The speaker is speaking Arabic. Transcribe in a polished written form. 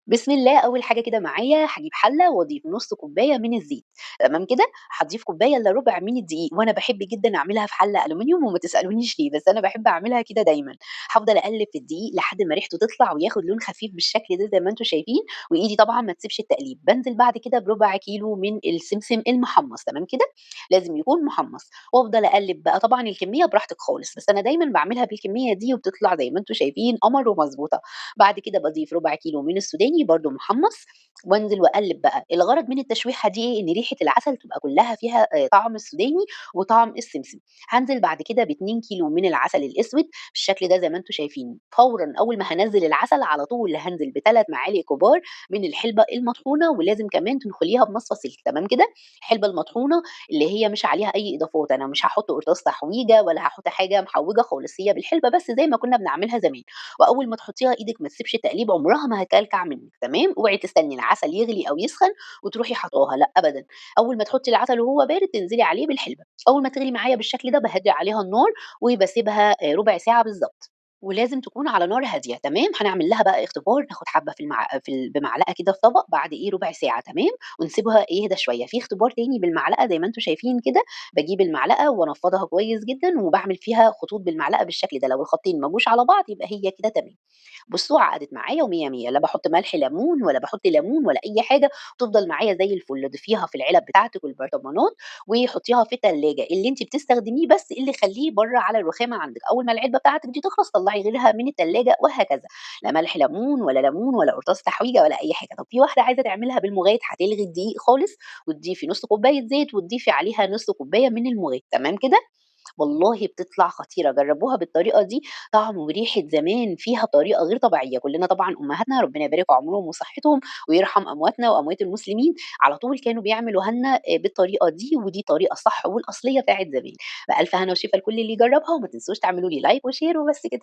بسم الله أول حاجة كده معايا هاجيب حلة وأضيف نُص كوباية من الزيت، تمام كده، هاضيف كوباية إلا ربع من الدقيق، وأنا باحب جدًا أعملها في حلة ألومنيوم وما تسألونيش ليه، بس أنا باحب أعملها كده دايمًا، هافضل أقلِّب في الدقيق لحد ما ريحته تطلع وياخد لون خفيف بالشكل ده زي ما أنتم شايفين، وإيدي طبعًا ما تسيبش التقليب، بانزل بعد كده بربع كيلو من السمسم المحمص، تمام كده، لازم يكون محمص، وأفضل أقلِّب بقى طبعًا الكمية براحتك خالص، بس أنا دايمًا باعملها بالكمية دي وبتطلع زي ما أنتم شايفين قمر ومضبوطة. بعد كده باضيف ربع كيلو من السوداني برضه محمّص، وانزل واقلّب بقى، الغرض من التشويحة دي إيه، إن ريحة العسل تبقى كلّها فيها طعم السوداني وطعم السمسم. هانزل بعد كده ب2 كيلو من العسل الأسود بالشكل ده زي ما أنتم شايفين، فورًا أول ما هانزّل العسل على طول هانزل ب3 معالق كبار من الحلبة المطحونة، ولازم كمان تنخليها بمصفى سلك، تمام كده؟ الحلبة المطحونة اللي هي مش عليها أي إضافات، أنا مش هاحط قرطاس تحويجة ولا هاحط حاجة محوّجة خالص، هي بالحلبة بس زي ما كنا بنعملها زمان. وأول ما تحطيها إيدِك ما تسيبش تقليب عمرها ما هتكلكع منِّك تمام، اوعي تستني العسل يغلي أو يسخن وتروحي حاطاها لأ أبدًا، أول ما تحطي العسل وهو بارد تنزلي عليه بالحلبة، أول ما تغلي معايا بالشكل ده باهدّي عليها النار وباسيبها ربع ساعة بالضبط، ولازم تكون على نار هادية تمام، هنعمل لها بقى اختبار ناخد حبة في بمعلقة كده في طبق بعد إيه ربع ساعة تمام، ونسيبها يهدى شوية، في اختبار تاني بالمعلقة زي ما أنتم شايفين كده، باجيب المعلقة وأنفّضها كويس جدًا وباعمل فيها خطوط بالمعلقة بالشكل ده، لو الخطين ما جوش على بعض يبقى هي كده تمام. بُصّوا عقدت معايا ومِيَّة، مِيَّة، لا باحُط ملح ليمون ولا باحُط ليمون ولا أي حاجة، وتفضل معايا زي الفل. ضيفيها في العلب بتاعتِك والبرطمانات وحُطّيها في التلاجة، اللي أنتِ بتستخدميه بس اللي خلّيه برّه على الرخامة عندِك، أول ما العلبة بتاعتِك دي تخلص طلّعي غيرها من التلاجة وهكذا، لا ملح ليمون ولا قرطاس تحويجة ولا أي حاجة. طَب في واحدة عايزة تعملها بالمُغات هتلغي الدقيق خالص وتضيفي نُص كوباية زيت وتضيفي عليها نُص كوباية من المُغات، تمام كده؟ والله بتطلع خطيرة، جرّبوها بالطريقة دي، طعم وريحة زمان فيها طريقة غير طبيعية، كلّنا طبعًا أمهاتنا ربنا يبارك في عمرهم وصحتهم ويرحم أمواتنا وأموات المسلمين، على طول كانوا بيعملوها لنا بالطريقة دي، ودي طريقة الصح والأصلية بتاعة زمان، بألف هنا وشفا لكل اللي يجرّبها، وما تنسوش تعملوا لي like وshare وبس كده.